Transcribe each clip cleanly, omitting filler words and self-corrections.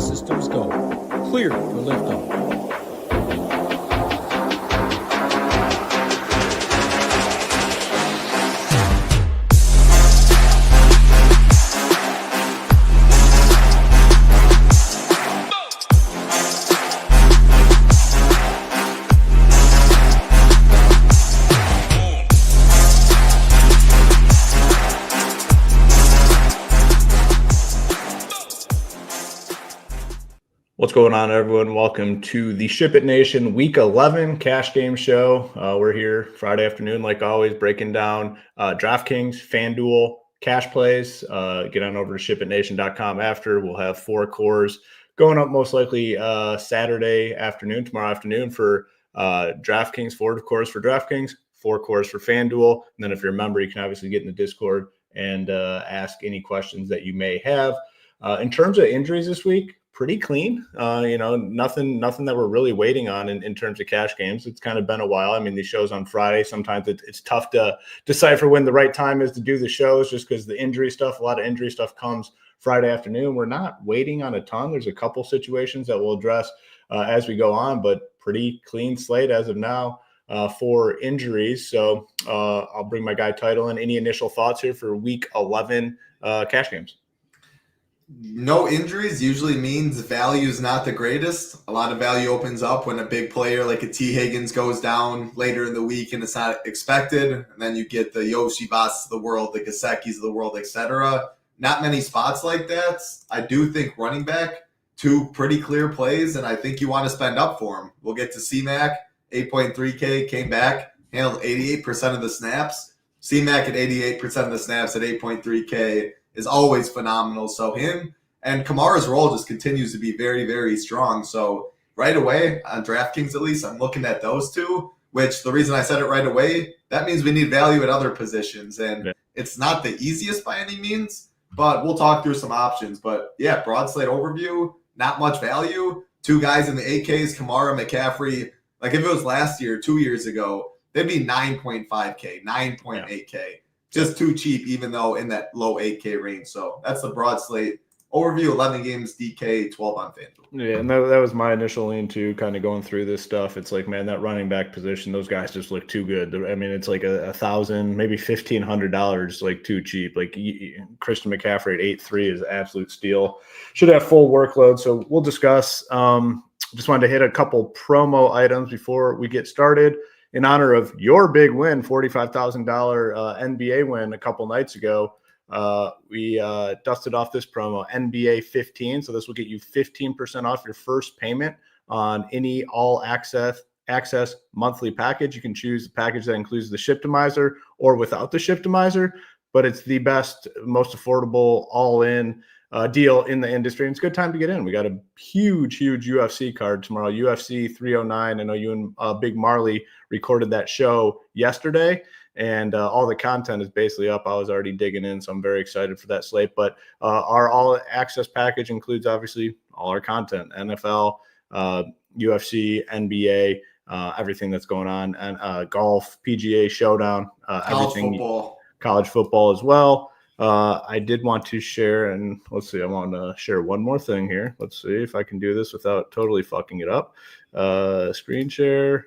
systems go. Clear for liftoff. What's going on, everyone? Welcome to the SHIPIT Nation Week 11 Cash Game Show. We're here Friday afternoon, like always, breaking down DraftKings, FanDuel, cash plays. Get on over to SHIPITNation.com after. We'll have 4 cores going up most likely Saturday afternoon, tomorrow afternoon for DraftKings, 4 of course for DraftKings, 4 cores for FanDuel. And then if you're a member, you can obviously get in the Discord and ask any questions that you may have. In terms of injuries this week, pretty clean. Nothing that we're really waiting on in terms of cash games. It's kind of been a while. I mean, these shows on Friday, sometimes it's tough to decipher when the right time is to do the shows just because the injury stuff, a lot of injury stuff comes Friday afternoon. We're not waiting on a ton. There's a couple situations that we'll address as we go on, but pretty clean slate as of now for injuries. So I'll bring my guy Title in. Any initial thoughts here for week 11 cash games? No injuries usually means value is not the greatest. A lot of value opens up when a big player like a T. Higgins goes down later in the week and it's not expected. And then you get the Yoshibas of the world, the Gasekis of the world, etc. Not many spots like that. I do think running back, 2 pretty clear plays, and I think you want to spend up for him. We'll get to C-Mac, 8.3K, came back, handled 88% of the snaps. C-Mac at 88% of the snaps at 8.3K. is always phenomenal. So him and Kamara's role just continues to be very, very strong. So right away on DraftKings, at least, I'm looking at those 2, which the reason I said it right away, that means we need value at other positions. And It's not the easiest by any means, but we'll talk through some options. But yeah, broad slate overview, not much value. 2 guys in the 8Ks, Kamara, McCaffrey. Like if it was last year, 2 years ago, they'd be 9.5K, 9.8K. Just too cheap, even though in that low 8K range. So that's the broad slate overview. 11 games, DK, 12 on FanDuel. Yeah, and that was my initial lean too, kind of going through this stuff. It's like, man, that running back position, those guys just look too good. I mean, it's like $1,000, maybe $1,500, like too cheap. Like Christian McCaffrey at 8.3 is absolute steal. Should have full workload. So we'll discuss. Just wanted to hit a couple promo items before we get started. In honor of your big win, $45,000 NBA win a couple nights ago, we dusted off this promo, NBA 15. So this will get you 15% off your first payment on any all access monthly package. You can choose the package that includes the Shiptimizer or without the Shiptimizer, but it's the best, most affordable all-in deal in the industry. And it's a good time to get in. We got a huge UFC card tomorrow, UFC 309. I know you and Big Marley recorded that show yesterday, and all the content is basically up. I was already digging in, so I'm very excited for that slate. But our all access package includes obviously all our content, NFL, UFC, NBA, everything that's going on, and golf, PGA Showdown, everything, football. College football as well. I did want to share, and let's see, I want to share one more thing here. Let's see if I can do this without totally fucking it up. Screen share.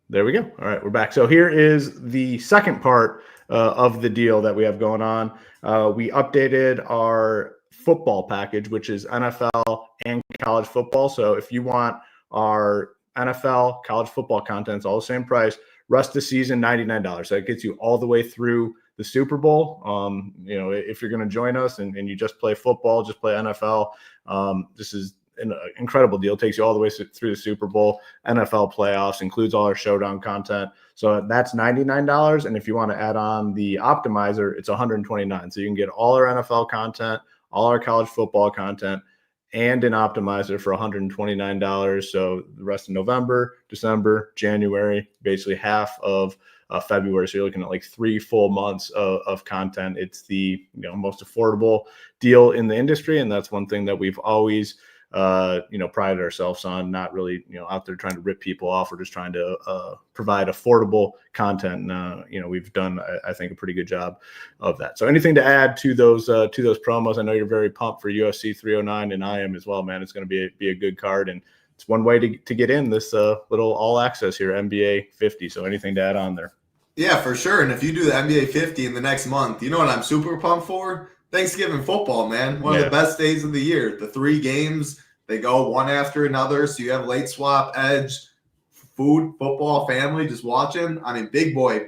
There we go. All right, we're back. So here is the second part of the deal that we have going on. We updated our football package, which is NFL and college football. So if you want our NFL, college football content, it's all the same price. Rest of season, $99. So that gets you all the way through the Super Bowl. If you're going to join us and you just play football, just play NFL, this is an incredible deal. It takes you all the way through the Super Bowl, NFL playoffs, includes all our showdown content. So that's $99. And if you want to add on the optimizer, it's $129. So you can get all our NFL content, all our college football content, and an optimizer for $129. So the rest of November, December, January, basically half of February. So you're looking at like 3 full months of content. It's the most affordable deal in the industry. And that's one thing that we've always prided ourselves on, not really, out there trying to rip people off. We're just trying to provide affordable content. And, we've done, I think, a pretty good job of that. So anything to add to those promos? I know you're very pumped for UFC 309, and I am as well, man. It's going to be a good card, and it's one way to get in this little all access here, NBA 50. So anything to add on there? Yeah, for sure. And if you do the NBA 50 in the next month, you know what I'm super pumped for? Thanksgiving football, man. One of the best days of the year. The 3 games, they go one after another. So you have late swap, edge, food, football, family just watching. I mean, big boy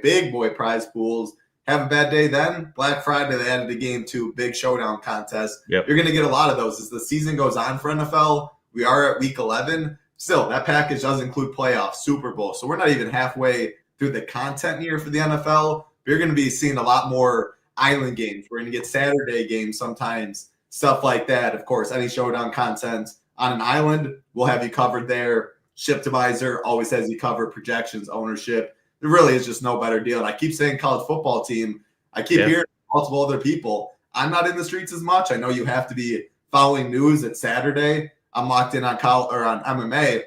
prize pools. Have a bad day then. Black Friday, they added a game to big showdown contest. Yep. You're going to get a lot of those as the season goes on for NFL. We are at week 11. Still, that package does include playoffs, Super Bowl. So we're not even halfway through the content year for the NFL. You're going to be seeing a lot more island games. We're going to get Saturday games sometimes, stuff like that. Of course, any showdown content on an island, we'll have you covered there. ShipIt always has you covered, projections, ownership. There really is just no better deal. And I keep saying college football team. I keep hearing multiple other people. I'm not in the streets as much. I know you have to be following news at Saturday. I'm locked in on on MMA.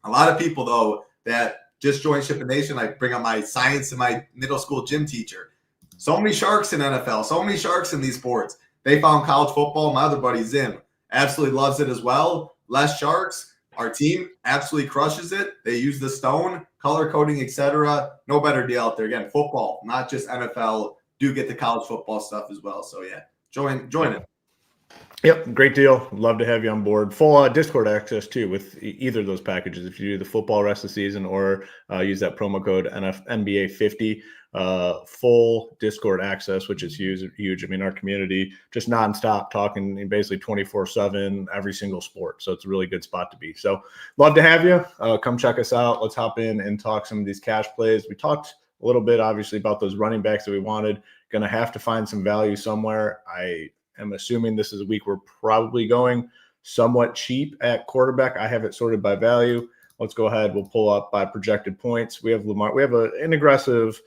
A lot of people, though, that just joined ShipIt Nation, I bring up my science and my middle school gym teacher. So many sharks in NFL, so many sharks in these sports. They found college football. My other buddy, Zim, absolutely loves it as well. Less sharks. Our team absolutely crushes it. They use the stone, color coding, etc. No better deal out there. Again, football, not just NFL. Do get the college football stuff as well. So, yeah, join it. Yep, great deal. Love to have you on board. Full Discord access too with either of those packages. If you do the football rest of the season or use that promo code NBA 50, full Discord access, which is huge. I mean, our community just nonstop talking basically 24/7 every single sport. So it's a really good spot to be. So love to have you. Come check us out. Let's hop in and talk some of these cash plays. We talked a little bit, obviously, about those running backs that we wanted. Going to have to find some value somewhere. I'm assuming this is a week we're probably going somewhat cheap at quarterback. I have it sorted by value. Let's go ahead. We'll pull up by projected points. We have Lamar. We have an aggressive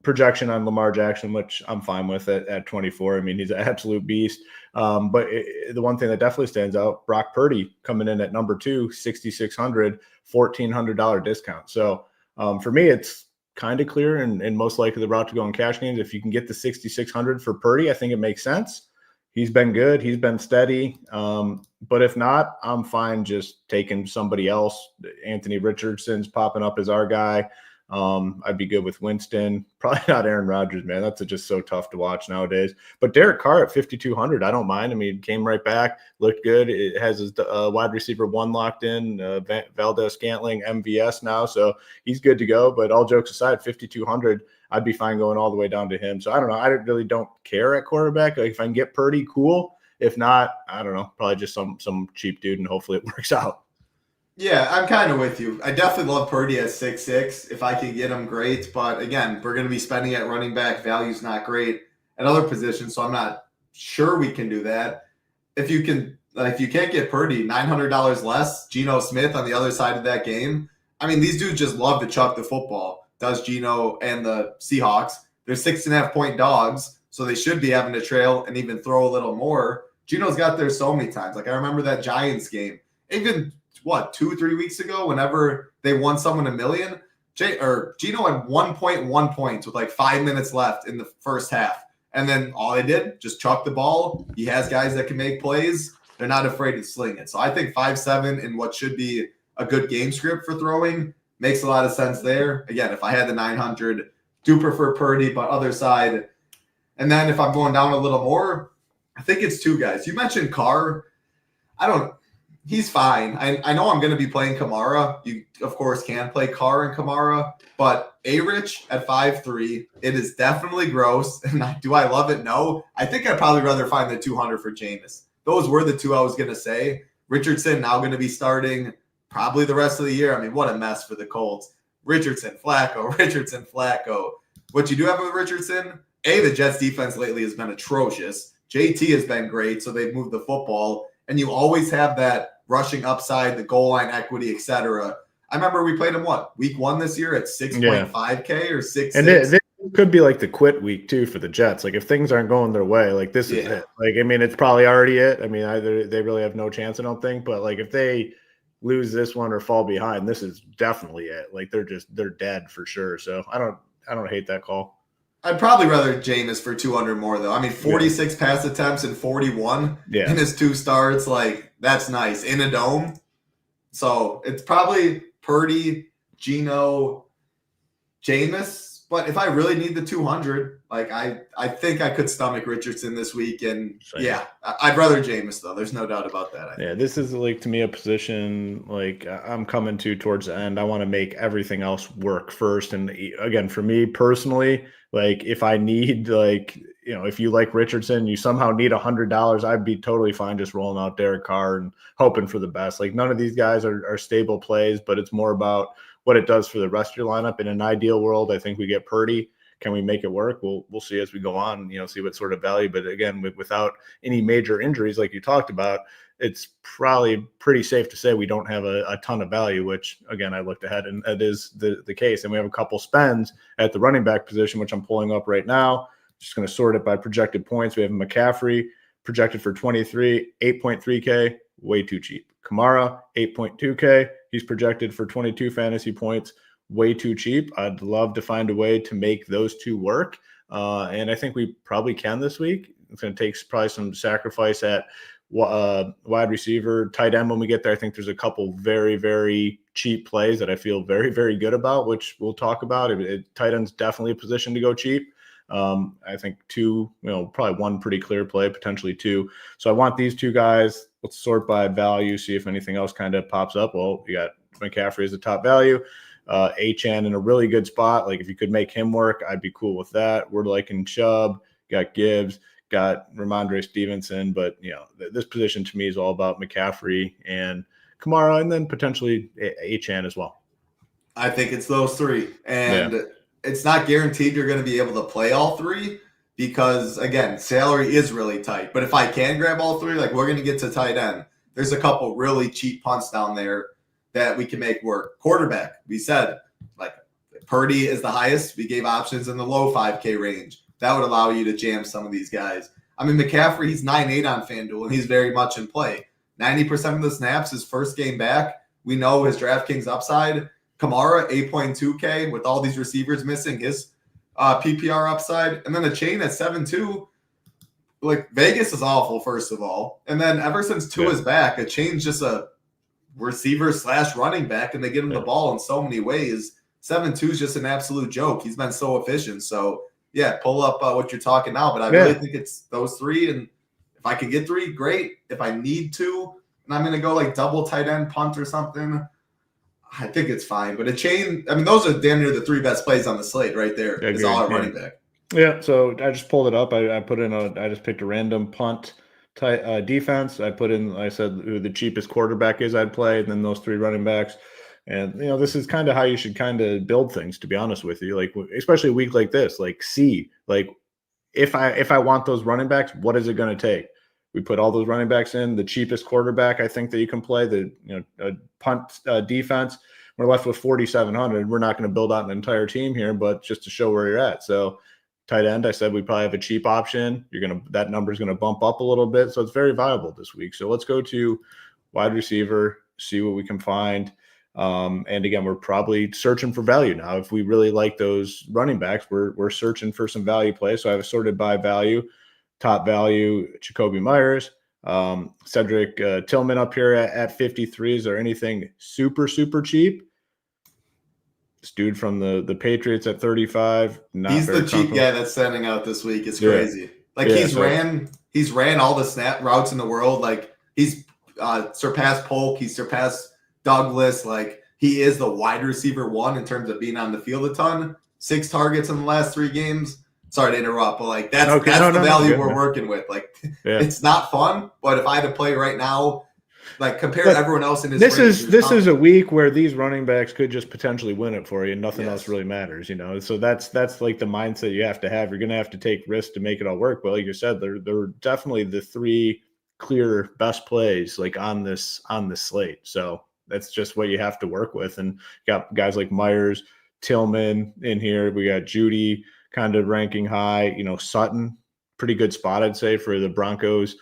projection on Lamar Jackson, which I'm fine with at 24. I mean, he's an absolute beast. But the one thing that definitely stands out, Brock Purdy coming in at number 2, 6,600, $1,400 discount. So for me, it's kind of clear and most likely the route to go in cash games. If you can get the 6,600 for Purdy, I think it makes sense. He's been good. He's been steady. But if not, I'm fine just taking somebody else. Anthony Richardson's popping up as our guy. I'd be good with Winston. Probably not Aaron Rodgers, man. That's just so tough to watch nowadays. But Derek Carr at 5,200, I don't mind. I mean, came right back, looked good. It has his wide receiver 1 locked in, Valdez-Scantling, MVS now, so he's good to go. But all jokes aside, 5,200, I'd be fine going all the way down to him. So I don't know. I really don't care at quarterback. Like if I can get Purdy, cool. If not, I don't know. Probably just some cheap dude, and hopefully it works out. Yeah, I'm kind of with you. I definitely love Purdy at 6'6". If I can get him, great. But again, we're going to be spending at running back. Value's not great at other positions, so I'm not sure we can do that. If you can't get Purdy, $900 less, Geno Smith on the other side of that game. I mean, these dudes just love to chuck the football. Does Geno and the Seahawks? They're 6.5-point dogs, so they should be having to trail and even throw a little more. Geno's got there so many times. Like I remember that Giants game. Even 2-3 weeks ago, whenever they won someone $1 million, Geno had 1.1 points with like 5 minutes left in the first half. And then all they did, just chuck the ball. He has guys that can make plays. They're not afraid to sling it. So I think 5.7 in what should be a good game script for throwing makes a lot of sense there. Again, if I had the 900, do prefer Purdy, but other side. And then if I'm going down a little more, I think it's 2 guys. You mentioned Carr. He's fine. I know I'm going to be playing Kamara. You, of course, can play Carr and Kamara, but A-Rich at 5'3", it is definitely gross. And do I love it? No. I think I'd probably rather find the 200 for Jameis. Those were the 2 I was going to say. Richardson now going to be starting probably the rest of the year. I mean, what a mess for the Colts. Richardson, Flacco. What you do have with Richardson, the Jets defense lately has been atrocious. JT has been great, so they've moved the football. And you always have that rushing upside, the goal line equity, etc. I remember we played him week 1 this year at 6.5K or 6.6. And could be like the quit week too for the Jets. Like if things aren't going their way, like this is it. Like, I mean, it's probably already it. I mean, either they really have no chance, I don't think, but like if they lose this one or fall behind, this is definitely it. Like they're dead for sure. So I don't hate that call. I'd probably rather Jameis for 200 more, though. I mean, 46 pass attempts and 41 in his 2 starts. Like, that's nice. In a dome. So, it's probably Purdy, Geno, Jameis. But if I really need the 200, like, I think I could stomach Richardson this week. And, I'd rather Jameis, though. There's no doubt about that. Yeah, this is, like, to me, a position, like, I'm coming to towards the end. I want to make everything else work first. And, again, for me personally, like if I need if you like Richardson, you somehow need $100, I'd be totally fine just rolling out Derek Carr and hoping for the best. Like none of these guys are stable plays, but it's more about what it does for the rest of your lineup. In an ideal world, I think we get Purdy. Can we make it work? We'll see as we go on, see what sort of value. But again, without any major injuries like you talked about, it's probably pretty safe to say we don't have a ton of value, which, again, I looked ahead and that is the case. And we have a couple spends at the running back position, which I'm pulling up right now. Just going to sort it by projected points. We have McCaffrey projected for 23, 8.3K, way too cheap. Kamara, 8.2K. He's projected for 22 fantasy points, way too cheap. I'd love to find a way to make those two work. And I think we probably can this week. It's going to take probably some sacrifice at wide receiver, tight end when we get there. I think there's a couple very, very cheap plays that I feel very, very good about, which we'll talk about. Tight end's definitely a position to go cheap. I think 2, probably 1 pretty clear play, potentially 2. So I want these 2 guys. Let's sort by value, see if anything else kind of pops up. Well, you got McCaffrey as the top value. Achane in a really good spot. Like if you could make him work, I'd be cool with that. We're liking Chubb, got Gibbs, got Ramondre Stevenson, but this position to me is all about McCaffrey and Kamara, and then potentially Achane as well. I think it's those 3, and it's not guaranteed you're going to be able to play all 3 because, again, salary is really tight. But if I can grab all 3, like we're going to get to tight end, there's a couple really cheap punts down there that we can make work. Quarterback, we said, like Purdy is the highest. We gave options in the low 5K range. That would allow you to jam some of these guys. I mean, McCaffrey, he's 9.8 on FanDuel, and he's very much in play. 90% of the snaps, his first game back. We know his DraftKings upside. Kamara, 8.2K, with all these receivers missing, his PPR upside. And then the chain at 7.2. Like, Vegas is awful, first of all. And then ever since Tua is back, a chain's just a receiver/running back, and they get him the ball in so many ways. 7.2 is just an absolute joke. He's been so efficient. So, pull up what you're talking now. But I really think it's those 3. And if I can get 3, great. If I need to, and I'm going to go like double tight end punt or something, I think it's fine. But a chain, I mean, those are damn near the 3 best plays on the slate right there. It's all at running back. Yeah, so I just pulled it up. I just picked a random punt defense. I said who the cheapest quarterback is I'd play, and then those 3 running backs. And, this is kind of how you should kind of build things, to be honest with you. Like, especially a week like this, like if I want those running backs, what is it going to take? We put all those running backs in, the cheapest quarterback I think that you can play, the punt defense. We're left with 4,700. We're not going to build out an entire team here, but just to show where you're at. So tight end, I said we probably have a cheap option. That number is going to bump up a little bit. So it's very viable this week. So let's go to wide receiver, see what we can find. And again, we're probably searching for value now. If we really like those running backs, we're searching for some value plays. So I have sorted by value. Top value, Jacoby Myers, Cedric Tillman up here at 53. Is there anything super, super cheap? This dude from the Patriots at 35. He's the cheap guy that's standing out this week. It's crazy. He's ran all the snap routes in the world. Like he's surpassed Polk. He's surpassed Douglas. Like he is the wide receiver 1 in terms of being on the field a ton. 6 targets in the last 3 games. Sorry to interrupt, but that's the value we're working with. It's not fun, but if I had to play right now, compared to everyone else in his range, this is a week where these running backs could just potentially win it for you, and nothing else really matters, So that's like the mindset you have to have. You're going to have to take risks to make it all work. But like you said, they're definitely the 3 clear best plays on this slate. So that's just what you have to work with. And you got guys like Myers, Tillman in here. We got Judy, kind of ranking high. Sutton, pretty good spot, I'd say, for the Broncos.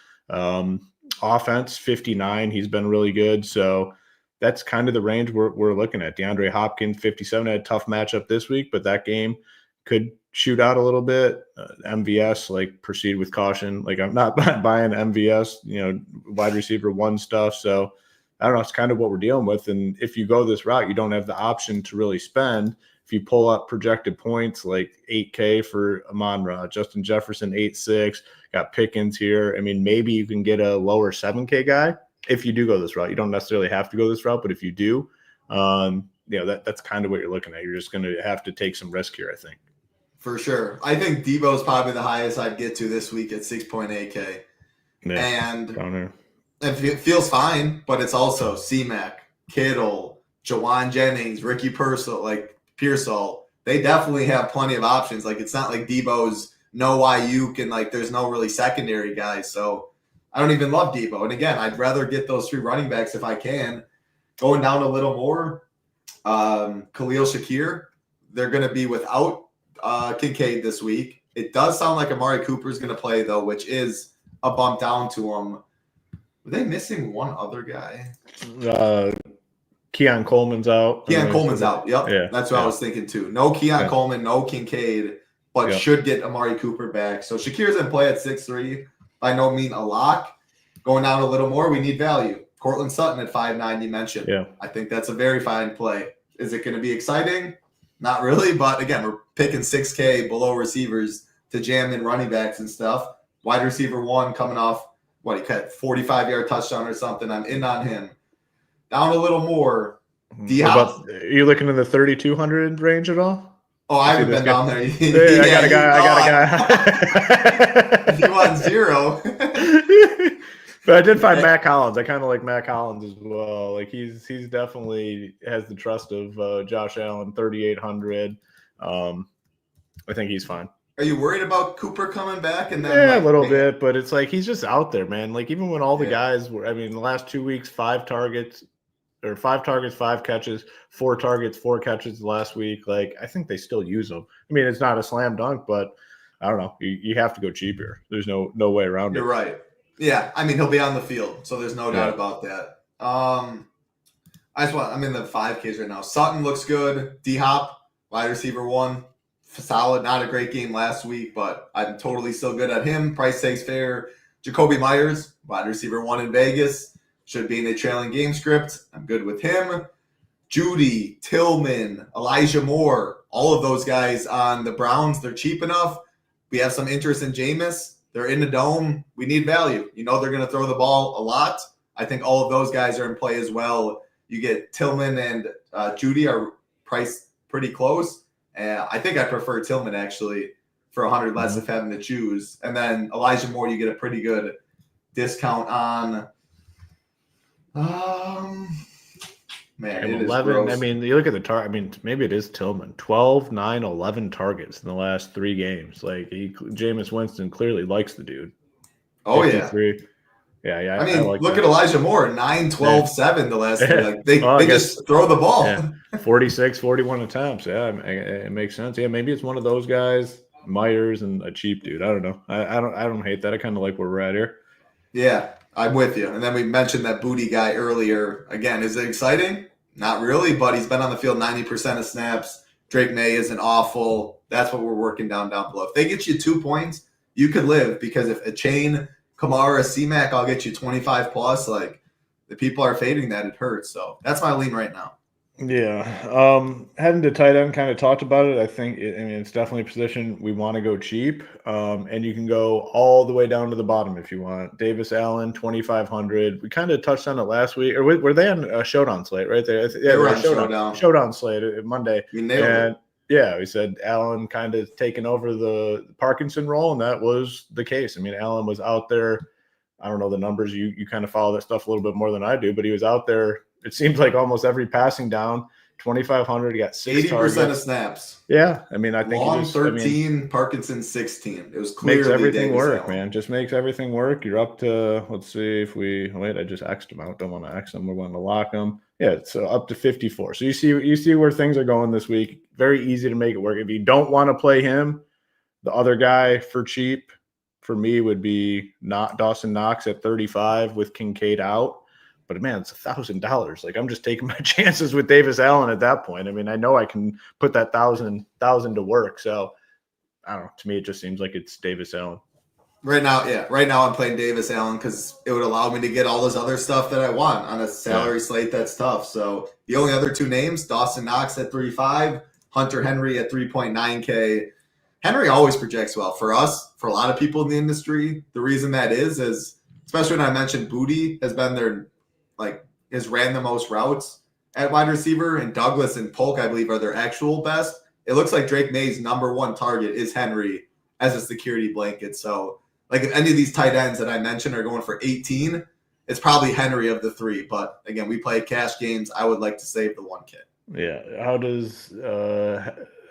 Offense, 59. He's been really good. So that's kind of the range we're looking at. DeAndre Hopkins, 57, had a tough matchup this week, but that game could shoot out a little bit. MVS, proceed with caution. I'm not buying MVS, wide receiver 1 stuff. So I don't know. It's kind of what we're dealing with. And if you go this route, you don't have the option to really spend. If you pull up projected points, like 8K for Amon-Ra, Justin Jefferson, 8.6, got Pickens here. I mean, maybe you can get a lower 7K guy if you do go this route. You don't necessarily have to go this route, but if you do, that's kind of what you're looking at. You're just going to have to take some risk here, I think. For sure. I think Debo's probably the highest I'd get to this week at 6.8K. Yeah, and it feels fine, but it's also C-Mac, Kittle, Jawan Jennings, Ricky Pearsall. They definitely have plenty of options. It's not like Debo's no Ayuk and there's no really secondary guys. So I don't even love Debo. And again, I'd rather get those 3 running backs if I can. Going down a little more, Khalil Shakir, they're going to be without Kincaid this week. It does sound like Amari Cooper is going to play, though, which is a bump down to him. Were they missing one other guy? Keon Coleman's out. Keon Coleman's out. Yep. Yeah, that's what I was thinking, too. No Keon Coleman, no Kincaid, but should get Amari Cooper back. So Shakir's in play at 6'3". By no means a lock. Going down a little more, we need value. Cortland Sutton at 5'9", you mentioned. Yeah. I think that's a very fine play. Is it going to be exciting? Not really, but again, we're picking 6K below receivers to jam in running backs and stuff. Wide receiver 1 coming off, he cut 45-yard touchdown or something. I'm in on him. Down a little more. Are you looking in the 3,200 range at all? Oh, I haven't been down there. Yeah, I got a guy. If you want 0. But I did find Mac Hollins. I kind of like Mac Hollins as well. He's definitely has the trust of Josh Allen, 3,800. I think he's fine. Are you worried about Cooper coming back? And then a little bit, but it's he's just out there, man. Even when all the guys were, the last 2 weeks, 5 targets, 5 catches, 4 targets, 4 catches last week. I think they still use him. It's not a slam dunk, but I don't know. You have to go cheaper. There's no way around it. You're right. Yeah, he'll be on the field, so there's no doubt about that. I'm in the 5Ks right now. Sutton looks good. D-Hop, wide receiver 1, solid. Not a great game last week, but I'm totally still good at him. Price takes fair. Jacoby Myers, wide receiver 1 in Vegas, should be in a trailing game script. I'm good with him. Judy, Tillman, Elijah Moore, all of those guys on the Browns, they're cheap enough. We have some interest in Jameis. They're in the dome. We need value. They're going to throw the ball a lot. I think all of those guys are in play as well. You get Tillman and Judy are priced pretty close. I think I prefer Tillman, actually, for 100 less of having to choose. And then Elijah Moore, you get a pretty good discount on. It 11. is You look at the target. Maybe it is Tillman. 12, 9, 11 targets in the last 3 games. Jameis Winston clearly likes the dude. Oh 53. Yeah. Look at Elijah Moore, 9, 12, 7 the last 3. They just throw the ball. Yeah. 46, 41 attempts. Yeah, it makes sense. Yeah, maybe it's one of those guys, Myers and a cheap dude. I don't know. I don't hate that. I kind of like where we're at here. Yeah, I'm with you. And then we mentioned that Booty guy earlier. Again, is it exciting? Not really, but he's been on the field 90% of snaps. Drake May isn't awful. That's what we're working down below. If they get you 2 points, you could live, because if a chain, Kamara, C-Mac, I'll get you 25 plus. The people are fading that, it hurts. So that's my lean right now. Yeah. Heading to tight end, kind of talked about it. I think it's definitely a position we want to go cheap. And you can go all the way down to the bottom if you want. Davis Allen, 2,500. We kind of touched on it last week. Or were they on a Showdown slate right there? They were on Showdown. Showdown slate Monday. You nailed it. Yeah, we said Allen kind of taking over the Parkinson role, and that was the case. Allen was out there. I don't know the numbers. You kind of follow that stuff a little bit more than I do, but he was out there. It seems like almost every passing down, 2,500. He got 6 targets. 80% of snaps. Yeah, I think Long 13, Parkinson 16. It was clearly makes everything Davis work, Allen. man. Just makes everything work. You're up to, let's see if we I just X'd him out. Don't want to X him. We're going to lock him. Yeah, so up to 54. So you see where things are going this week. Very easy to make it work. If you don't want to play him, The other guy for cheap for me would be not Dawson Knox at 35 with Kincaid out. But man, it's $1,000. Like, I'm just taking my chances with Davis Allen at that point. I mean, I know I can put that thousand to work. So I don't know. To me, it just seems like it's Davis Allen. Right now, yeah. Right now, I'm playing Davis Allen because it would allow me to get all this other stuff that I want on a salary slate that's tough. So the only other two names, Dawson Knox at 3.5, Hunter Henry at 3.9K. Henry always projects well for us, for a lot of people in the industry. The reason that is especially when I mentioned Booty has been has ran the most routes at wide receiver, and Douglas and Polk, I believe, are their actual best. It looks like Drake May's number one target is Henry as a security blanket. So, like, if any of these tight ends that I mentioned are going for 18, it's probably Henry of the three. But again, we play cash games. I would like to save the 1K. Yeah.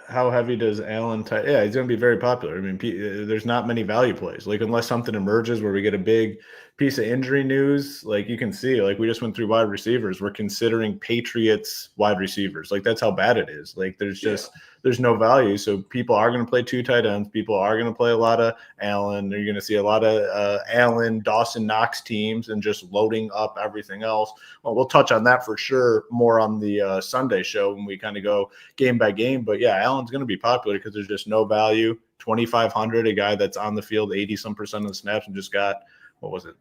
How heavy does Allen yeah, he's going to be very popular. I mean, there's not many value plays. Like, unless something emerges where we get a big piece of injury news, like, you can see, like, we just went through wide receivers. We're considering Patriots wide receivers. Like, that's how bad it is. Like, there's no value. So people are going to play two tight ends. People are going to play a lot of Allen. You're going to see a lot of Allen, Dawson Knox teams, and just loading up everything else. Well, we'll touch on that for sure more on the Sunday show when we kind of go game by game. But yeah, Allen's going to be popular because there's just no value. 2,500, a guy that's on the field 80% of the snaps and just got,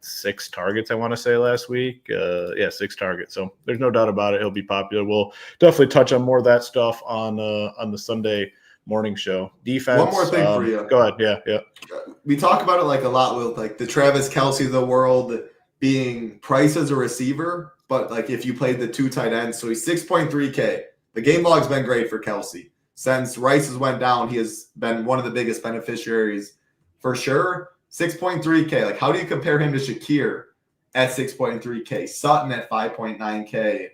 6 targets, I want to say, last week? 6 targets. So there's no doubt about it. He'll be popular. We'll definitely touch on more of that stuff on the Sunday morning show. Defense. One more thing for you. Go ahead. Yeah. We talk about it like a lot with like the Travis Kelce of the world being priced as a receiver, but like if you played the two tight ends, so he's 6.3K. The game log's been great for Kelce. Since Rice has went down, he has been one of the biggest beneficiaries for sure. 6.3K. Like, how do you compare him to Shakir at 6.3K? Sutton at 5.9K.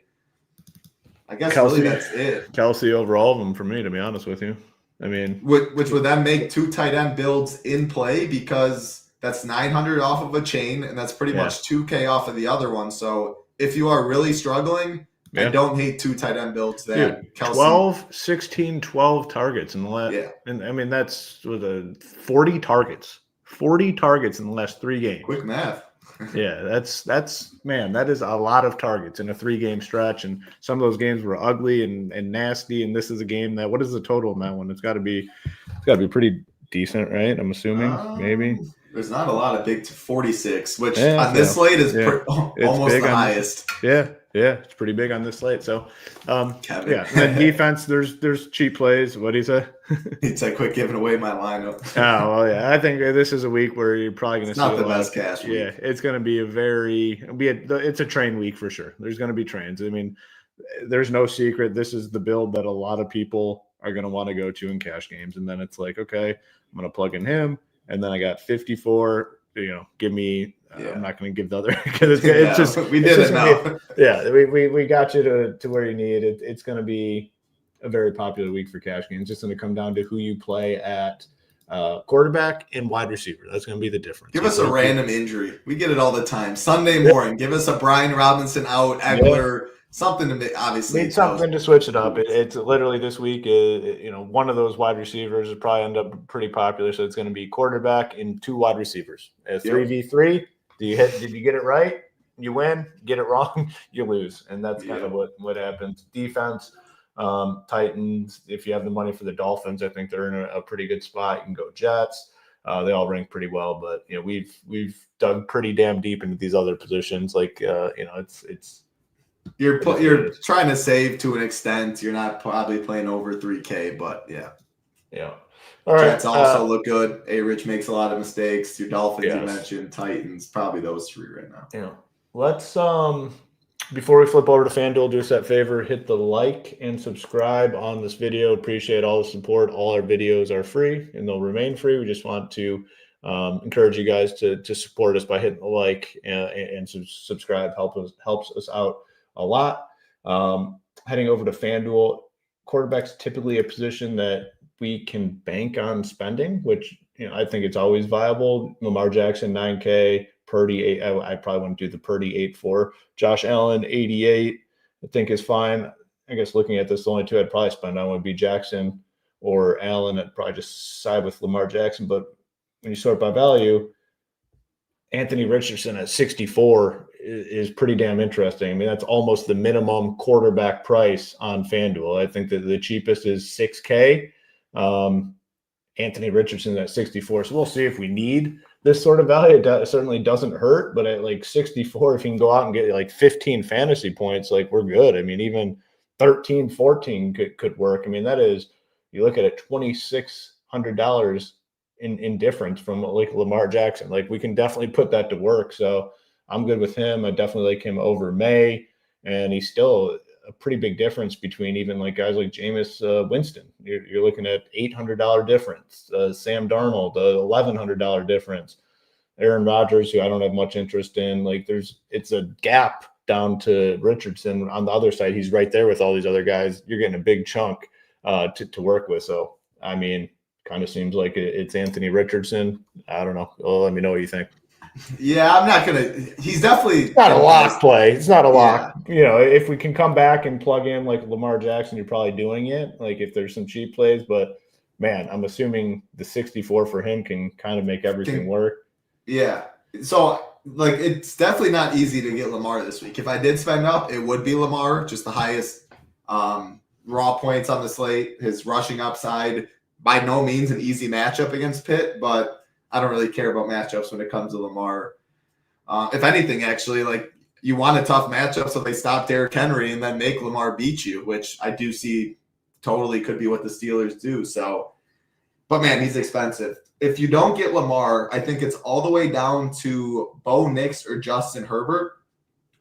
I guess Kelce, really that's it. Kelce over all of them for me, to be honest with you. I mean, which would then make two tight end builds in play because that's 900 off of a chain, and that's pretty much 2K off of the other one. So if you are really struggling, I don't hate two tight end builds that Kelce. 12, 16, 12 targets in the last. Yeah. And I mean, that's with 40 targets. 40 targets in the last 3 games. Quick math. Yeah, that's man, that is a lot of targets in a 3-game stretch. And some of those games were ugly and nasty. And this is a game that, what is the total on that one? It's got to be pretty decent, right? I'm assuming, maybe. There's not a lot of big 46, which on this slate is almost the highest. Yeah, it's pretty big on this slate. So, and then defense, there's cheap plays. What do you say? He said, "Quit giving away my lineup." Oh, well, yeah. I think this is a week where you're probably going to see not the best cash week. Yeah, it's going to be it's a train week for sure. There's going to be trains. I mean, there's no secret. This is the build that a lot of people are going to want to go to in cash games. And then it's like, okay, I'm going to plug in him. And then I got 54, give me, I'm not going to give the other, because it's just, we did it now. We got you to where you need it. It's going to be a very popular week for cash games. It's just going to come down to who you play at quarterback and wide receiver. That's going to be the difference. Give us a random injury. We get it all the time. Sunday morning, give us a Brian Robinson out, Eckler, something to make, obviously. Need something to switch it up. It's literally this week, one of those wide receivers will probably end up pretty popular. So it's going to be quarterback and 2 wide receivers. 3v3. Did you get it right? You win. Get it wrong, you lose. And that's kind of what happens. Defense, Titans, if you have the money for the Dolphins, I think they're in a pretty good spot. You can go Jets. They all rank pretty well, but we've dug pretty damn deep into these other positions. Like it's you're trying to save to an extent. You're not probably playing over 3K, but yeah. All right. Jets also look good. A-Rich makes a lot of mistakes. Your Dolphins, you mentioned, Titans, probably those 3 right now. Yeah. Let's before we flip over to FanDuel, do us that favor, hit the like and subscribe on this video. Appreciate all the support. All our videos are free and they'll remain free. We just want to encourage you guys to support us by hitting the like and subscribe. Helps us out a lot. Heading over to FanDuel, quarterback's typically a position that we can bank on spending, which I think it's always viable. Lamar Jackson 9K, Purdy 8. I probably want to do the Purdy 8-4. Josh Allen 88, I think is fine. I guess looking at this, the only 2 I'd probably spend on would be Jackson or Allen, I'd probably just side with Lamar Jackson. But when you sort by value, Anthony Richardson at 64 is pretty damn interesting. I mean, that's almost the minimum quarterback price on FanDuel. I think that the cheapest is $6K. Anthony Richardson at 64. So we'll see if we need this sort of value. It certainly doesn't hurt, but at like 64, if you can go out and get like 15 fantasy points, like we're good. I mean, even 13, 14 could work. I mean, that is, you look at it, $2,600 in difference from like Lamar Jackson. Like we can definitely put that to work. So I'm good with him. I definitely like him over May, and he's still a pretty big difference between even like guys like Jameis Winston. You're looking at $800 difference. Sam Darnold, $1,100 difference. Aaron Rodgers, who I don't have much interest in. Like it's a gap down to Richardson. On the other side, he's right there with all these other guys. You're getting a big chunk to work with. So, I mean, kind of seems like it's Anthony Richardson. I don't know. Well, let me know what you think. Yeah, I'm not gonna. He's definitely it's not a lock play. It's not a lock. Yeah. You know, if we can come back and plug in like Lamar Jackson, you're probably doing it. Like if there's some cheap plays, but man, I'm assuming the 64 for him can kind of make everything work. Yeah. So like, it's definitely not easy to get Lamar this week. If I did spend up, it would be Lamar, just the highest raw points on the slate. His rushing upside, by no means an easy matchup against Pitt, but I don't really care about matchups when it comes to Lamar. If anything, actually, like you want a tough matchup, so they stop Derrick Henry and then make Lamar beat you, which I do see totally could be what the Steelers do. So, but man, he's expensive. If you don't get Lamar, I think it's all the way down to Bo Nix or Justin Herbert.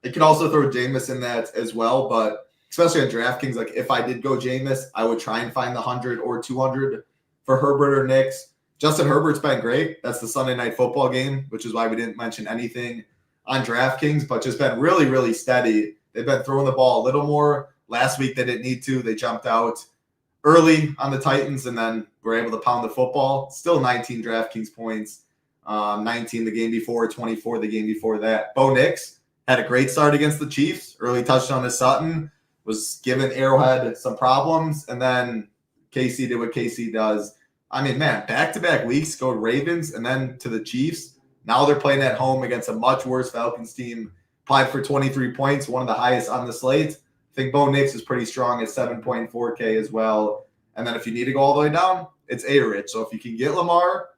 It could also throw Jameis in that as well, but especially on DraftKings, like if I did go Jameis, I would try and find the 100 or 200 for Herbert or Nix. Justin Herbert's been great. That's the Sunday Night Football game, which is why we didn't mention anything on DraftKings, but just been really, really steady. They've been throwing the ball a little more. Last week they didn't need to. They jumped out early on the Titans and then were able to pound the football. Still 19 DraftKings points, 19 the game before, 24 the game before that. Bo Nix had a great start against the Chiefs. Early touchdown to Sutton, was giving Arrowhead some problems, and then KC did what KC does. I mean, man, back-to-back weeks, go to Ravens and then to the Chiefs. Now they're playing at home against a much worse Falcons team. Applied for 23 points, one of the highest on the slate. I think Bo Nix is pretty strong at 7.4K as well. And then if you need to go all the way down, it's A-Rich. So if you can get Lamar,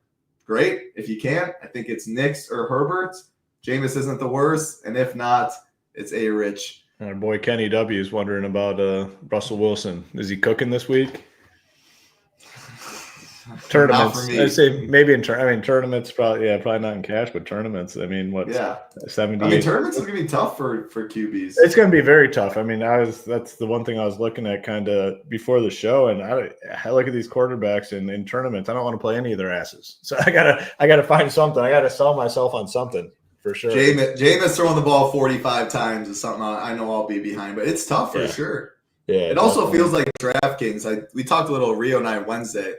great. If you can't, I think it's Nix or Herbert. Jameis isn't the worst. And if not, it's A-Rich. Our boy Kenny W is wondering about Russell Wilson. Is he cooking this week? Tournaments. I'd say maybe in tournaments, probably not in cash, but tournaments. I mean, what? Yeah, 70. I mean, tournaments are gonna be tough for QBs. It's gonna be very tough. I mean, that's the one thing I was looking at kind of before the show, and I look at these quarterbacks in tournaments. I don't want to play any of their asses, so I gotta find something. I gotta sell myself on something for sure. Jameis throwing the ball 45 times is something I know I'll be behind, but it's tough for sure. Yeah, it also feels like DraftKings. We talked a little Rio night Wednesday.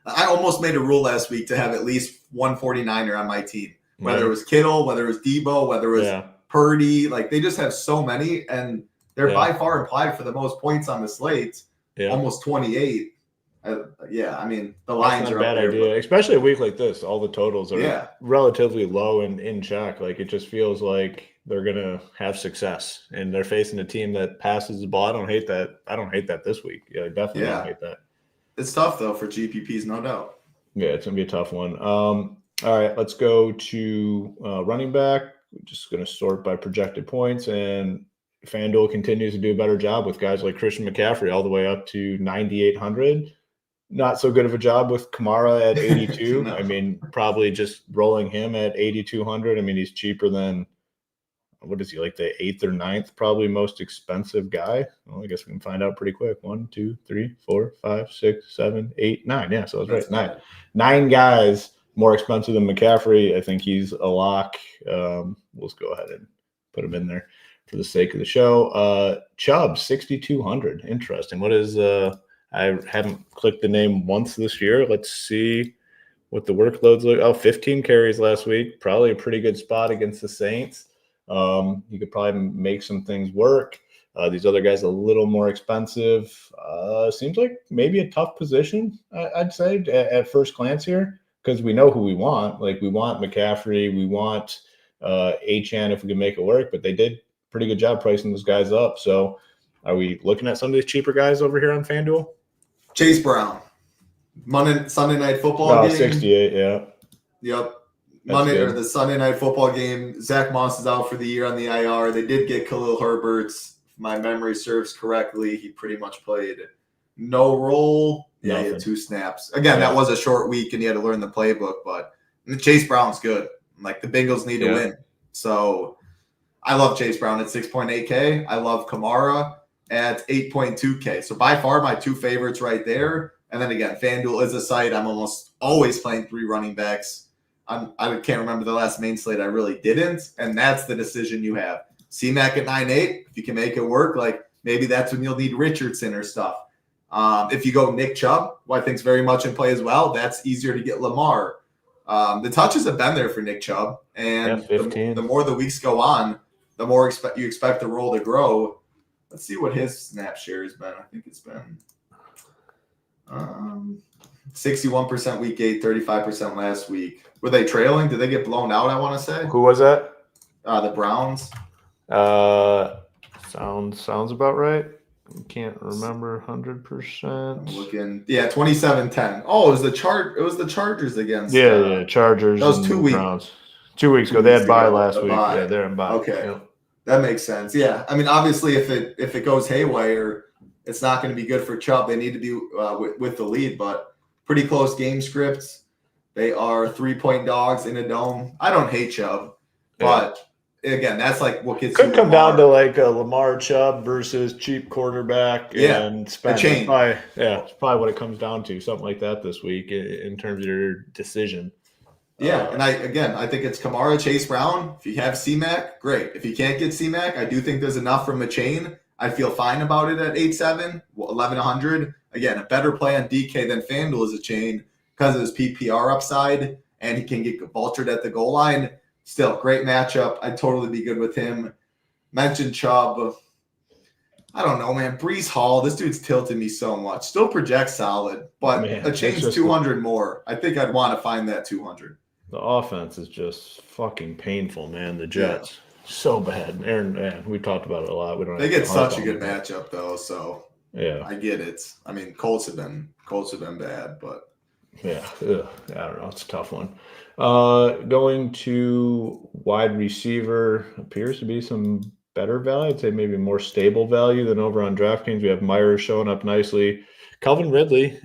I almost made a rule last week to have at least one 49er on my team, whether it was Kittle, whether it was Debo, whether it was Purdy. Like they just have so many, and they're by far implied for the most points on the slate, almost 28. I mean, the lines are up there. Idea. Especially a week like this, all the totals are relatively low and in check. Like it just feels like they're going to have success, and they're facing a team that passes the ball. I don't hate that this week. Yeah, I definitely don't hate that. It's tough, though, for GPPs, no doubt. Yeah, it's going to be a tough one. All right, let's go to running back. We're just going to sort by projected points, and FanDuel continues to do a better job with guys like Christian McCaffrey all the way up to 9,800. Not so good of a job with Kamara at 82. No. I mean, probably just rolling him at 8,200. I mean, he's cheaper than – what is he, like the 8th or 9th probably most expensive guy? Well, I guess we can find out pretty quick. 1, 2, 3, 4, 5, 6, 7, 8, 9. Yeah, so that's right. Nine guys more expensive than McCaffrey. I think he's a lock. Let's go ahead and put him in there for the sake of the show. Chubb, 6,200. Interesting. What is I haven't clicked the name once this year. Let's see what the workloads look. 15 carries last week. Probably a pretty good spot against the Saints. You could probably make some things work. These other guys a little more expensive. Seems like maybe a tough position, I'd say, at first glance here, because we know who we want. Like, we want McCaffrey, we want Achane if we can make it work, but they did pretty good job pricing those guys up. So are we looking at some of these cheaper guys over here on FanDuel? Chase Brown. Sunday night football game. 68, yeah. Yep. That's the Sunday night football game. Zach Moss is out for the year on the IR. They did get Khalil Herbert. If my memory serves correctly, he pretty much played no role. Yeah, he had 2 snaps. Again, that was a short week and he had to learn the playbook, but Chase Brown's good. Like, the Bengals need to win. So I love Chase Brown at 6.8K. I love Kamara at 8.2K. So by far my 2 favorites right there. And then again, FanDuel is a site I'm almost always playing 3 running backs. I can't remember the last main slate I really didn't. And that's the decision you have. C-Mac at 9.8, if you can make it work, like maybe that's when you'll need Richardson or stuff. If you go Nick Chubb, who I think is very much in play as well, that's easier to get Lamar. The touches have been there for Nick Chubb. And the more the weeks go on, the more you expect the role to grow. Let's see what his snap share has been. I think it's been 61% week 8, 35% last week. Were they trailing? Did they get blown out, I want to say? Who was that? The Browns. Sounds about right. I can't remember 100%. I'm looking. Yeah, 27-10. Oh, it was the Chargers against. Yeah, Chargers. That was 2 weeks. Browns. 2 weeks ago. They had bye last week. Yeah, they're in bye. Okay. Yeah. That makes sense. Yeah. I mean, obviously, if it goes haywire, it's not going to be good for Chubb. They need to be with the lead, but pretty close game scripts. They are 3-point dogs in a dome. I don't hate Chubb, but again, that's like what gets could come down to like a Lamar Chubb versus cheap quarterback and spend. It's probably what it comes down to, something like that this week in terms of your decision. Yeah, and I think it's Kamara, Chase Brown. If you have C-Mac, great. If you can't get C-Mac, I do think there's enough from a chain. I feel fine about it at 8.7, 1,100. Again, a better play on DK than FanDuel is a chain because of his PPR upside, and he can get vultured at the goal line. Still, great matchup. I'd totally be good with him. Mentioned Chubb. I don't know, man. Breece Hall, this dude's tilted me so much. Still projects solid, but a chain's 200 more. I think I'd want to find that 200. The offense is just fucking painful, man. The Jets. So bad. Aaron, we talked about it a lot. They get such a good matchup, though, so yeah, I get it. I mean, Colts have been bad, but yeah, I don't know. It's a tough one. Going to wide receiver appears to be some better value. I'd say maybe more stable value than over on DraftKings. We have Myers showing up nicely. Calvin Ridley,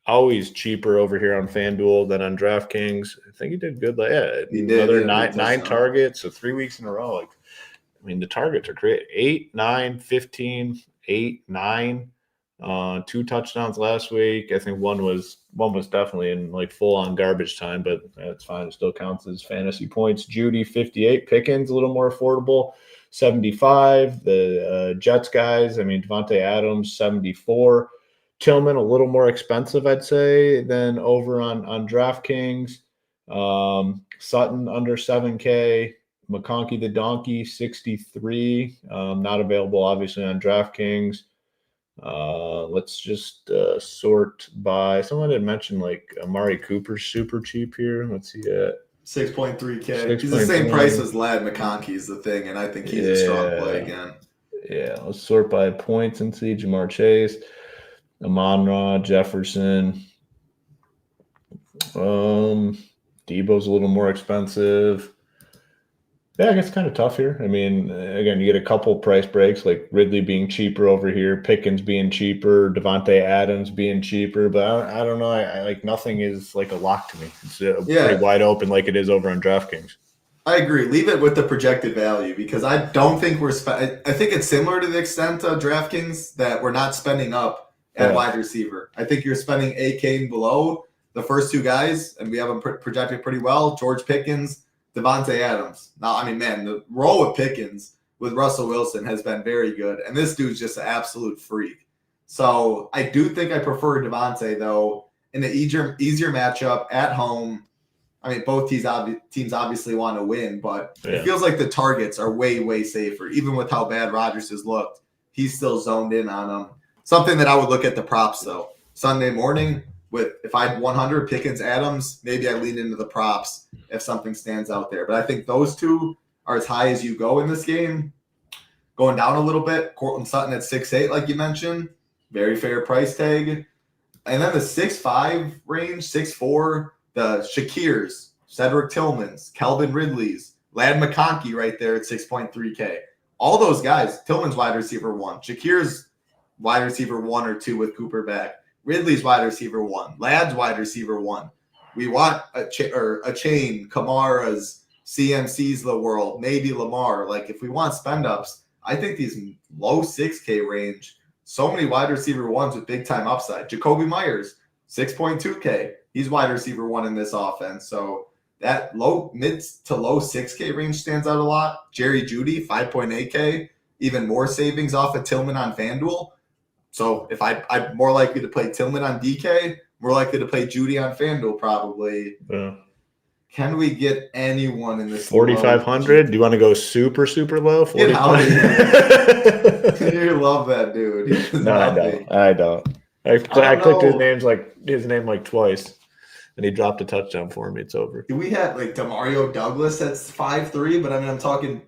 always cheaper over here on FanDuel than on DraftKings. I think he did good. Another nine targets, so 3 weeks in a row. Like, I mean, the targets are great. 8, 9, 15, 8, 9. 2 touchdowns last week. I think one was definitely in like full on garbage time, but that's fine. It still counts as fantasy points. Judy 58, Pickens a little more affordable, 75. The Jets guys, I mean, Devontae Adams 74. Tillman a little more expensive, I'd say, than over on DraftKings. Sutton under 7K. McConkey the Donkey 63. Not available obviously on DraftKings. Let's just sort by someone had mentioned like Amari Cooper's super cheap here. Let's see at 6.3K. He's the same price as Lad McConkey is the thing, and I think he's a strong play again. Yeah, let's sort by points and see Jamar Chase, Amon-Ra, Jefferson. Debo's a little more expensive. Yeah, I guess it's kind of tough here. I mean, again, you get a couple price breaks, like Ridley being cheaper over here, Pickens being cheaper, Devontae Adams being cheaper, but I don't know. I like nothing is like a lock to me. It's pretty wide open like it is over on DraftKings. I agree. Leave it with the projected value because I don't think I think it's similar to the extent of DraftKings that we're not spending up at wide receiver. I think you're spending 8K and below the first 2 guys, and we have them projected pretty well. George Pickens, Devontae Adams. Now, I mean, man, the role of Pickens with Russell Wilson has been very good, and this dude's just an absolute freak. So I do think I prefer Devontae, though, in the easier matchup at home. I mean, both teams obviously want to win, but it feels like the targets are way, way safer. Even with how bad Rodgers has looked, he's still zoned in on them. Something that I would look at the props, though. Sunday morning, if I had 100 Pickens, Adams, maybe I lean into the props if something stands out there. But I think those two are as high as you go in this game. Going down a little bit, Cortland Sutton at 6'8", like you mentioned. Very fair price tag. And then the 6'5" range, 6'4", the Shakirs, Cedric Tillmans, Kelvin Ridley's, Lad McConkey right there at 6.3K. All those guys, Tillman's wide receiver 1, Shakir's wide receiver 1 or 2 with Cooper back, Ridley's wide receiver 1, Lad's wide receiver 1. We want a chain, Kamara's, CMC's the world, maybe Lamar. Like if we want spend ups, I think these low 6K range, so many wide receiver 1s with big time upside. Jacoby Myers, 6.2K. He's wide receiver 1 in this offense. So that mid to low 6K range stands out a lot. Jerry Jeudy, 5.8K. Even more savings off of Tillman on FanDuel. So if I'm more likely to play Tillman on DK, more likely to play Jeudy on FanDuel probably. Yeah. Can we get anyone in this 4,500? Do you want to go super, super low? Get out of here. You love that dude. No, I don't. I clicked his name like twice, and he dropped a touchdown for me. It's over. Do we have like Demario Douglas at 5'3", but I mean I'm talking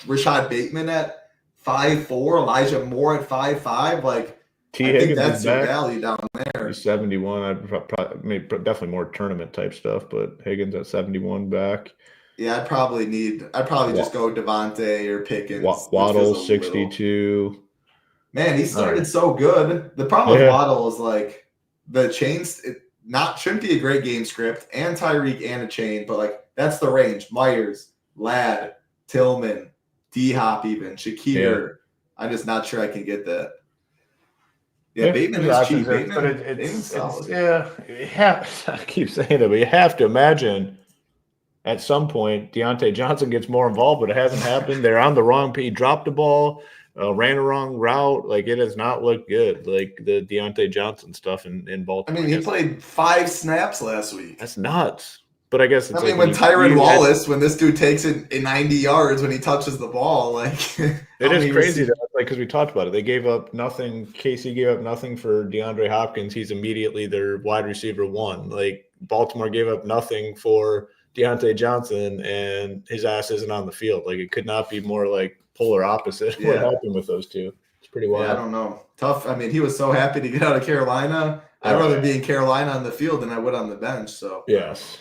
Rashad Bateman at 5'4", Elijah Moore at 5'5". Like I think that's your value down there. He's 71. I'd probably definitely more tournament type stuff, but Higgins at 71 back. Yeah, I'd probably just go Devontae or Pickens. Waddle 62. Man, he started so good. The problem with Waddle is like the chains. Shouldn't be a great game script and Tyreek and a chain, but like that's the range. Myers, Ladd, Tillman, D-Hop, even Shakir. Yeah. I'm just not sure I can get that. Yeah, Bateman is cheap. But it's I keep saying it, but you have to imagine at some point Deontay Johnson gets more involved, but it hasn't happened. They're on the wrong page. He dropped the ball, ran a wrong route. Like it has not looked good. Like the Deontay Johnson stuff in Baltimore. I mean, he played 5 snaps last week. That's nuts. But I guess it's when Tyron Wallace, when this dude takes it in 90 yards when he touches the ball, like it is crazy that because we talked about it. They gave up nothing. KC gave up nothing for DeAndre Hopkins. He's immediately their wide receiver 1. Like Baltimore gave up nothing for Deontay Johnson, and his ass isn't on the field. Like it could not be more like polar opposite. What happened with those two? It's pretty wild. Yeah, I don't know. Tough. I mean, he was so happy to get out of Carolina. I'd rather be in Carolina on the field than I would on the bench. So yes.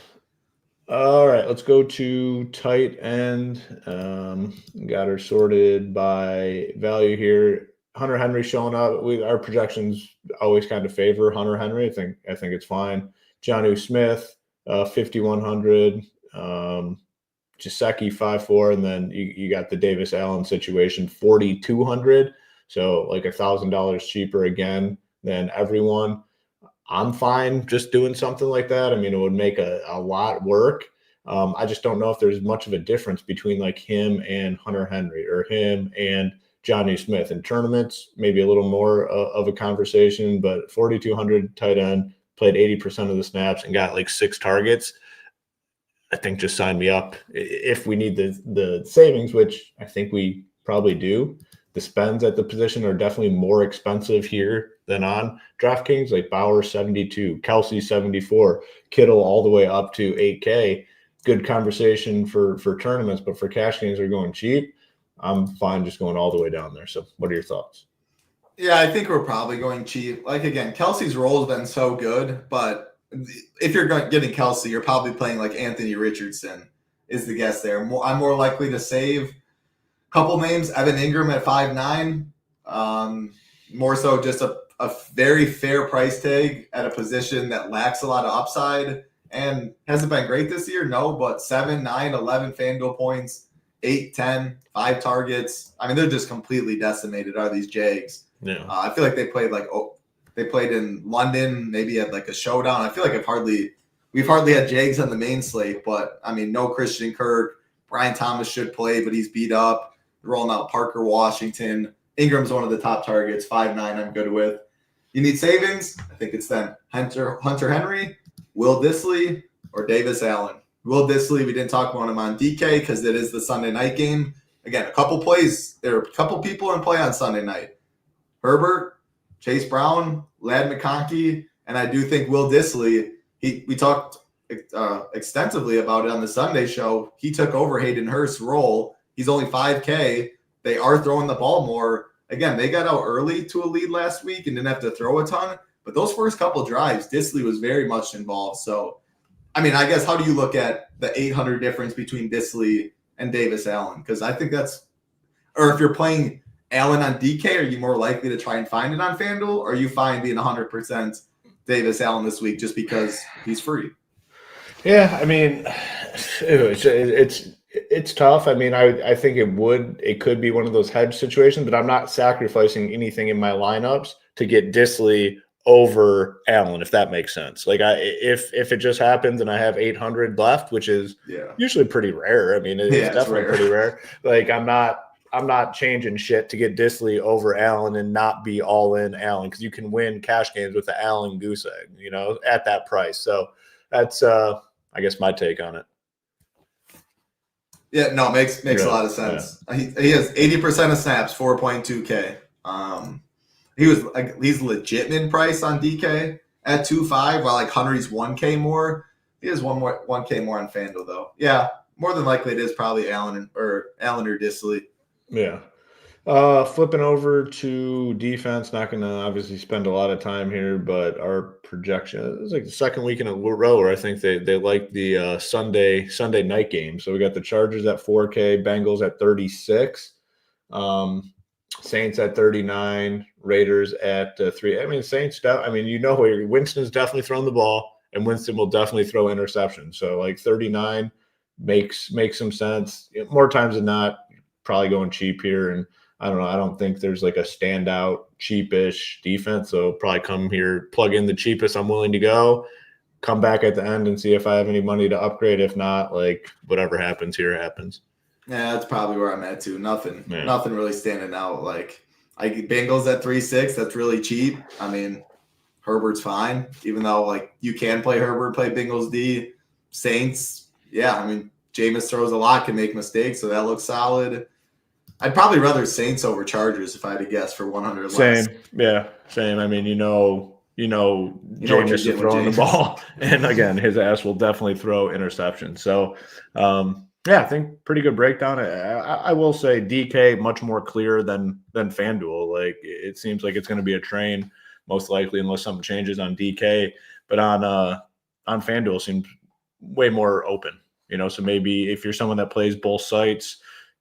All right, let's go to tight end. Got her sorted by value here. Hunter Henry showing up. Our projections always kind of favor Hunter Henry. I think it's fine. Jonnu Smith, 5,100. Jaceki 5'4", and then you got the Davis Allen situation, 4,200. So like $1,000 cheaper again than everyone. I'm fine just doing something like that. I mean, it would make a lot work. I just don't know if there's much of a difference between like him and Hunter Henry or him and Jonnu Smith in tournaments. Maybe a little more of a conversation, but 4,200 tight end, played 80% of the snaps and got like 6 targets. I think just sign me up if we need the savings, which I think we probably do. The spends at the position are definitely more expensive here than on DraftKings, like Bauer 72, Kelsey 74, Kittle all the way up to 8K. Good conversation for tournaments, but for cash games are going cheap. I'm fine just going all the way down there. So what are your thoughts? Yeah, I think we're probably going cheap. Like again, Kelsey's role has been so good, but if you're getting Kelsey, you're probably playing like Anthony Richardson is the guess there. I'm more likely to save couple names, Evan Ingram at 5'9", more so just a very fair price tag at a position that lacks a lot of upside and hasn't been great this year. No, but 7, 9, 11 FanDuel points, 8, 10, 5 targets. I mean, they're just completely decimated are these Jags. Yeah. I feel like they played in London, maybe at like a showdown. I feel like we've hardly had Jags on the main slate, but I mean, no Christian Kirk. Brian Thomas should play, but he's beat up. Rolling out Parker Washington. Ingram's one of the top targets, 5'9", I'm good with. You need savings? I think it's then Hunter Henry, Will Dissly, or Davis Allen. Will Dissly, we didn't talk about him on DK because it is the Sunday night game. Again, a couple plays. There are a couple people in play on Sunday night. Herbert, Chase Brown, Ladd McConkey, and I do think Will Dissly, we talked extensively about it on the Sunday show. He took over Hayden Hurst's role. He's only 5K. They are throwing the ball more. Again, they got out early to a lead last week and didn't have to throw a ton. But those first couple drives, Dissly was very much involved. So, I mean, I guess how do you look at the 800 difference between Dissly and Davis Allen? Because I think that's – or if you're playing Allen on DK, are you more likely to try and find it on FanDuel? Or are you fine being 100% Davis Allen this week just because he's free? Yeah, I mean, it's tough. I mean, I think it could be one of those hedge situations, but I'm not sacrificing anything in my lineups to get Dissly over Allen, if that makes sense. Like if it just happens and I have 800 left, which is usually pretty rare. I mean, it's definitely pretty rare. Like I'm not changing shit to get Dissly over Allen and not be all in Allen, because you can win cash games with the Allen goose egg, at that price. So that's I guess my take on it. Yeah, no, makes a lot of sense. Yeah. He has 80% of snaps, 4.2K. He's legit in price on DK at 2.5, while like Hunter's 1K more. He has 1K more on FanDuel though. Yeah, more than likely it is probably Allen or Dissly. Yeah. Flipping over to defense, not going to obviously spend a lot of time here, but our projection is like the second week in a row where I think they like the Sunday night game. So we got the Chargers at 4K, Bengals at 36, Saints at 39, Raiders at 3. I mean, Saints. Winston's definitely throwing the ball, and Winston will definitely throw interceptions. So like 39 makes some sense. More times than not, probably going cheap here, and I don't know. I don't think there's like a standout cheapish defense. So probably come here, plug in the cheapest I'm willing to go, come back at the end and see if I have any money to upgrade. If not, like whatever happens here happens. Yeah, that's probably where I'm at too. Nothing really standing out. Like Bengals at 3.6, that's really cheap. I mean, Herbert's fine, even though like you can play Herbert, play Bengals D. Saints, yeah. I mean, Jameis throws a lot, can make mistakes, so that looks solid. I'd probably rather Saints over Chargers if I had to guess for 100 less. Same. I mean, Jameis is throwing the ball, and again, his ass will definitely throw interceptions. So, I think pretty good breakdown. I will say DK much more clear than FanDuel. Like it seems like it's going to be a train most likely unless something changes on DK, but on FanDuel seems way more open. So maybe if you're someone that plays both sites,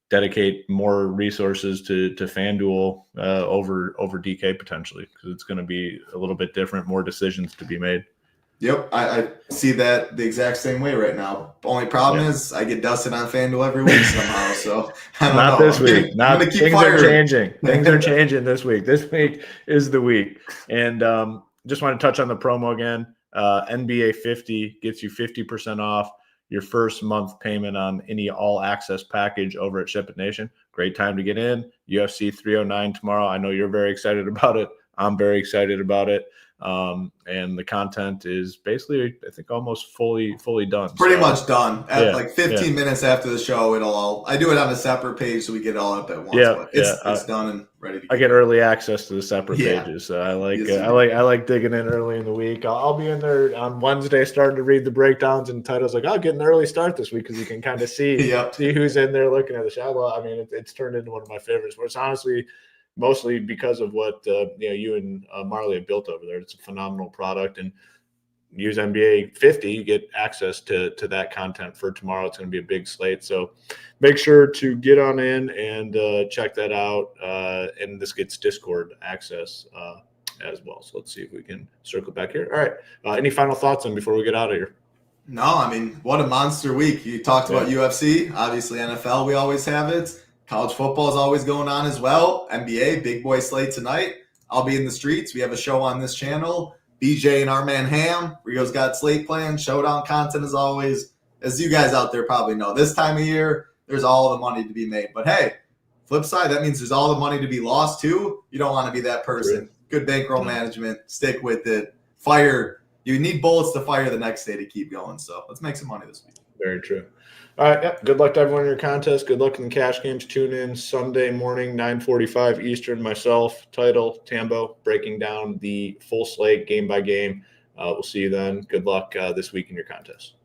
dedicate more resources to FanDuel over DK potentially, because it's going to be a little bit different, more decisions to be made. Yep, I see that the exact same way right now. Only problem is I get dusted on FanDuel every week somehow. So I don't know. This week. Things are changing. Things are changing this week. This week is the week. And just want to touch on the promo again. NBA 50 gets you 50% off your first month payment on any all-access package over at SHIPIT Nation. Great time to get in. UFC 309 tomorrow. I know you're very excited about it. I'm very excited about it. And the content is basically, I think, almost fully done. Pretty much done. At 15 minutes after the show, I do it on a separate page so we get it all up at once. But it's done and ready to go. I get early access to the separate pages. So I like digging in early in the week. I'll be in there on Wednesday starting to read the breakdowns and titles. Like, I'll get an early start this week because you can kind of see who's in there looking at the show. Well, I mean, it's turned into one of my favorites. Where it's honestly mostly because of what you and Marley have built over there. It's a phenomenal product, and use NBA 50, you get access to that content for tomorrow. It's going to be a big slate, so make sure to get on in and check that out. And this gets Discord access as well. So let's see if we can circle back here. All right. Any final thoughts on before we get out of here? No, I mean, what a monster week. You talked about UFC, obviously NFL, we always have it. College football is always going on as well. NBA, big boy slate tonight. I'll be in the streets. We have a show on this channel. BJ and our man Ham. Rio's got slate plans, showdown content as always. As you guys out there probably know, this time of year, there's all the money to be made. But hey, flip side, that means there's all the money to be lost too. You don't want to be that person. Good bankroll management. Stick with it. Fire you need bullets to fire the next day to keep going. So let's make some money this week. Very true. All right. Yep. Good luck to everyone in your contest. Good luck in the cash games. Tune in Sunday morning, 9:45 Eastern. Myself, Title, Tambo, breaking down the full slate game by game. We'll see you then. Good luck this week in your contest.